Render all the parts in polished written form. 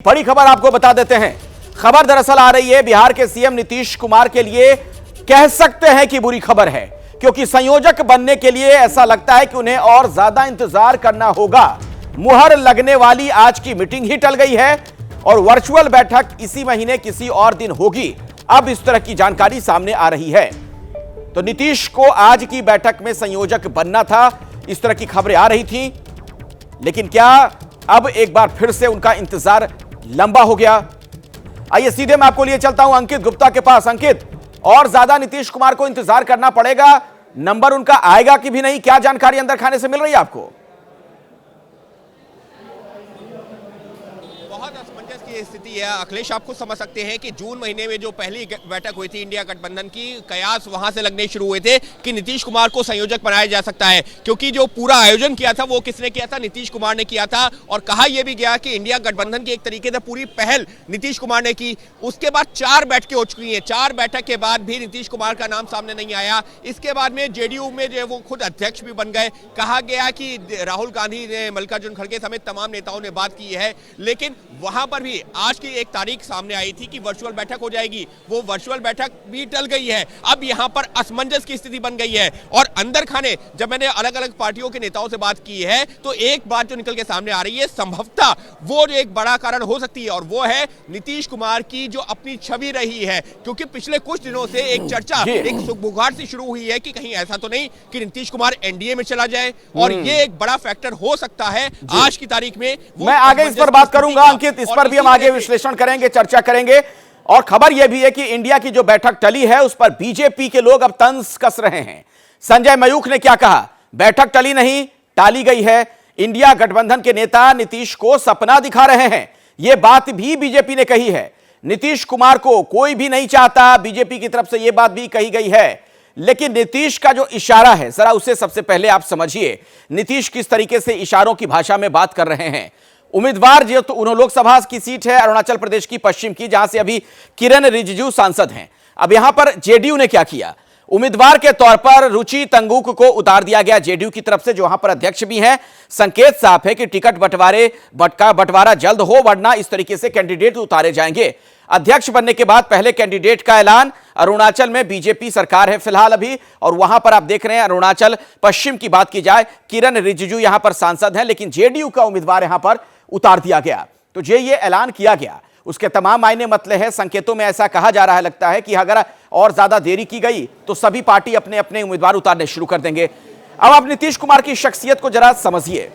बड़ी खबर आपको बता देते हैं। खबर दरअसल आ रही है बिहार के सीएम नीतीश कुमार के लिए, कह सकते हैं कि बुरी खबर है, क्योंकि संयोजक बनने के लिए ऐसा लगता है कि उन्हें और ज्यादा इंतजार करना होगा। मुहर लगने वाली आज की मीटिंग ही टल गई है और वर्चुअल बैठक इसी महीने किसी और दिन होगी। अब इस तरह की जानकारी सामने आ रही है। तो नीतीश को आज की बैठक में संयोजक बनना था, इस तरह की खबरें आ रही थी, लेकिन क्या अब एक बार फिर से उनका इंतजार लंबा हो गया? आइए सीधे मैं आपको लिए चलता हूं अंकित गुप्ता के पास। अंकित, और ज्यादा नीतीश कुमार को इंतजार करना पड़ेगा, नंबर उनका आएगा कि भी नहीं, क्या जानकारी अंदर खाने से मिल रही है आपको? बहुत असमंजस की स्थिति है अखिलेश। आप खुद समझ सकते हैं कि जून महीने में जो पहली बैठक हुई थी इंडिया गठबंधन की, कयास वहां से लगने शुरू हुए थे कि नीतीश कुमार को संयोजक बनाया जा सकता है, क्योंकि जो पूरा आयोजन किया था वो किसने किया था? नीतीश कुमार ने किया था। और कहा यह भी गया कि इंडिया गठबंधन की एक तरीके से पूरी पहल नीतीश कुमार ने की। उसके बाद 4 बैठकें हो चुकी हैं, 4 बैठक के बाद भी नीतीश कुमार का नाम सामने नहीं आया। इसके बाद में जेडीयू में जो है वो खुद अध्यक्ष भी बन गए। कहा गया कि राहुल गांधी ने, मल्लिकार्जुन खड़गे समेत तमाम नेताओं ने बात की है, लेकिन वहां पर भी आज की एक तारीख सामने आई थी कि वर्चुअल बैठक हो जाएगी। वो वर्चुअल बैठक भी टल गई है। अब यहां पर असमंजस की स्थिति बन गई है। और अंदर खाने जब मैंने अलग अलग पार्टियों के नेताओं से बात की है तो एक बात जो निकल के सामने आ रही है, संभवतः वो एक बड़ा कारण हो सकती है, और वो है नीतीश कुमार की जो अपनी छवि रही है। क्योंकि पिछले कुछ दिनों से एक चर्चा, एक सुगबुगाहट सी शुरू हुई है कि कहीं ऐसा तो नहीं कि नीतीश कुमार एनडीए में चला जाए, और ये एक बड़ा फैक्टर हो सकता है आज की तारीख में। मैं आगे इस पर बात करूंगा अंकित, इस पर भी हम आगे विश्लेषण करेंगे, चर्चा करेंगे। और खबर यह भी है कि इंडिया की जो बैठक टली है उस पर बीजेपी के लोग अब तंज कस रहे हैं। संजय मयूख ने क्या कहा? बैठक टली नहीं, टाली गई है। इंडिया गठबंधन के नेता नीतीश को सपना दिखा रहे हैं, यह बात भी बीजेपी ने कही है। नीतीश कुमार को कोई भी नहीं चाहता, बीजेपी की तरफ से यह बात भी कही गई है। लेकिन नीतीश का जो इशारा है, जरा उसे सबसे पहले आप समझिए। नीतीश किस तरीके से इशारों की भाषा में बात कर रहे हैं। उम्मीदवार जो तो उन्होंने लोकसभा की सीट है अरुणाचल प्रदेश की पश्चिम की, जहां से अभी किरण रिजिजू सांसद हैं। अब यहां पर जेडीयू ने क्या किया? उम्मीदवार के तौर पर रुचि तंगुक को उतार दिया गया जेडीयू की तरफ से, जो वहां पर अध्यक्ष भी हैं। संकेत साफ है कि टिकट बंटवारा जल्द हो, वरना इस तरीके से कैंडिडेट उतारे जाएंगे। अध्यक्ष बनने के बाद पहले कैंडिडेट का ऐलान। अरुणाचल में बीजेपी सरकार है फिलहाल अभी, और वहां पर आप देख रहे हैं अरुणाचल पश्चिम की बात की जाए, किरण रिजिजू यहां पर सांसद हैं, लेकिन जेडीयू का उम्मीदवार यहां पर उतार दिया गया। तो ये ऐलान किया गया, उसके तमाम मायने मतलब है। संकेतों में ऐसा कहा जा रहा है, लगता है कि अगर और ज्यादा देरी की गई तो सभी पार्टी अपने अपने उम्मीदवार उतारने शुरू कर देंगे। अब आप नीतीश कुमार की शख्सियत को जरा समझिए।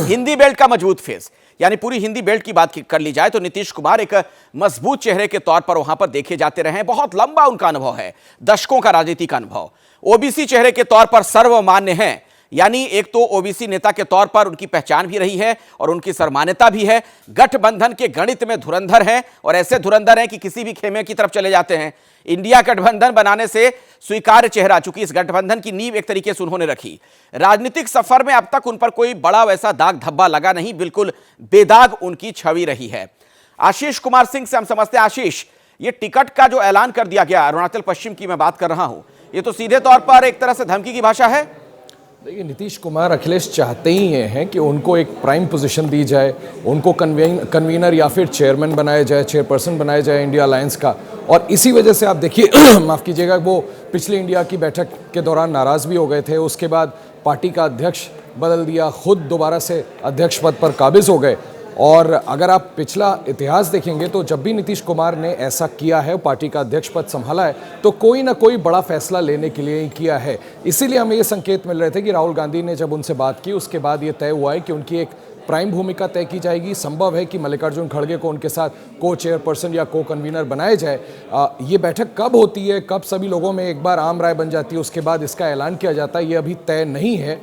हिंदी बेल्ट का मजबूत फेस, यानी पूरी हिंदी बेल्ट की बात कर ली जाए तो नीतीश कुमार एक मजबूत चेहरे के तौर पर वहां पर देखे जाते रहे। बहुत लंबा उनका अनुभव है, दशकों का राजनीतिक अनुभव। ओबीसी चेहरे के तौर पर सर्वमान्य हैं, यानी एक तो ओबीसी नेता के तौर पर उनकी पहचान भी रही है और उनकी सर्वमान्यता भी है। गठबंधन के गणित में धुरंधर हैं, और ऐसे धुरंधर हैं कि किसी भी खेमे की तरफ चले जाते हैं। इंडिया गठबंधन बनाने से स्वीकार्य चेहरा, चूंकि इस गठबंधन की नींव एक तरीके से उन्होंने रखी। राजनीतिक सफर में अब तक उन पर कोई बड़ा वैसा दाग धब्बा लगा नहीं, बिल्कुल बेदाग उनकी छवि रही है। आशीष कुमार सिंह से हम समझते हैं। आशीष, ये टिकट का जो ऐलान कर दिया गया, अरुणाचल पश्चिम की मैं बात कर रहा हूं, ये तो सीधे तौर पर एक तरह से धमकी की भाषा है। देखिए, नीतीश कुमार अखिलेश चाहते ही ये हैं कि उनको एक प्राइम पोजीशन दी जाए, उनको कन्वीनर या फिर चेयरमैन बनाया जाए, चेयरपर्सन बनाया जाए इंडिया अलायंस का। और इसी वजह से आप देखिए माफ़ कीजिएगा, वो पिछली इंडिया की बैठक के दौरान नाराज़ भी हो गए थे। उसके बाद पार्टी का अध्यक्ष बदल दिया, खुद दोबारा से अध्यक्ष पद पर काबिज हो गए। और अगर आप पिछला इतिहास देखेंगे तो जब भी नीतीश कुमार ने ऐसा किया है, पार्टी का अध्यक्ष पद संभाला है, तो कोई ना कोई बड़ा फैसला लेने के लिए ही किया है। इसीलिए हमें ये संकेत मिल रहे थे कि राहुल गांधी ने जब उनसे बात की, उसके बाद ये तय हुआ है कि उनकी एक प्राइम भूमिका तय की जाएगी। संभव है कि मल्लिकार्जुन खड़गे को उनके साथ को चेयरपर्सन या को कन्वीनर बनाया जाए। ये बैठक कब होती है, कब सभी लोगों में एक बार आम राय बन जाती है, उसके बाद इसका ऐलान किया जाता है, ये अभी तय नहीं है।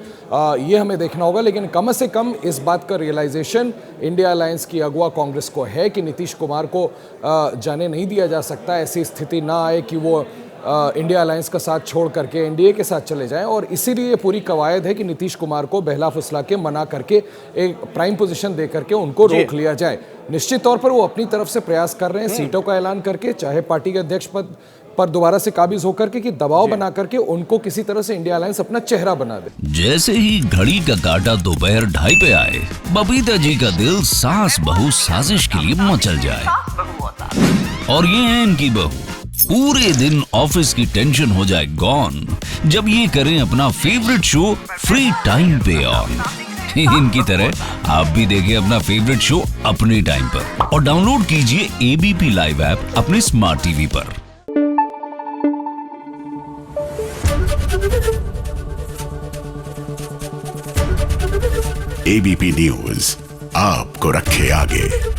ये हमें देखना होगा। लेकिन कम से कम इस बात का रियलाइजेशन इंडिया अलायंस की अगुवा कांग्रेस को है कि नीतीश कुमार को जाने नहीं दिया जा सकता। ऐसी स्थिति ना आए कि वो इंडिया अलायंस का साथ छोड़ करके एनडीए के साथ चले जाएं। और इसीलिए पूरी कवायद है कि नीतीश कुमार को बहला फुसला के, मना करके, एक प्राइम पोजीशन दे करके उनको रोक लिया जाए। निश्चित तौर पर वो अपनी तरफ से प्रयास कर रहे हैं, सीटों का ऐलान करके, चाहे पार्टी के अध्यक्ष पद पर दोबारा से काबिज होकर के कि दबाव बना करके उनको किसी तरह से इंडिया अलायंस अपना चेहरा बना दे। जैसे ही घड़ी का काटा दोपहर 2:30 पे आए, बबीता जी का दिल सास बहू साजिश के लिए मचल जाए। और ये है इनकी बहू, पूरे दिन ऑफिस की टेंशन हो जाए गॉन जब ये करें अपना फेवरेट शो फ्री टाइम पे ऑन। इनकी तरह आप भी देखिए अपना फेवरेट शो अपने टाइम पर और डाउनलोड कीजिए एबीपी लाइव ऐप अपने स्मार्ट टीवी पर। एबीपी न्यूज आपको रखे आगे।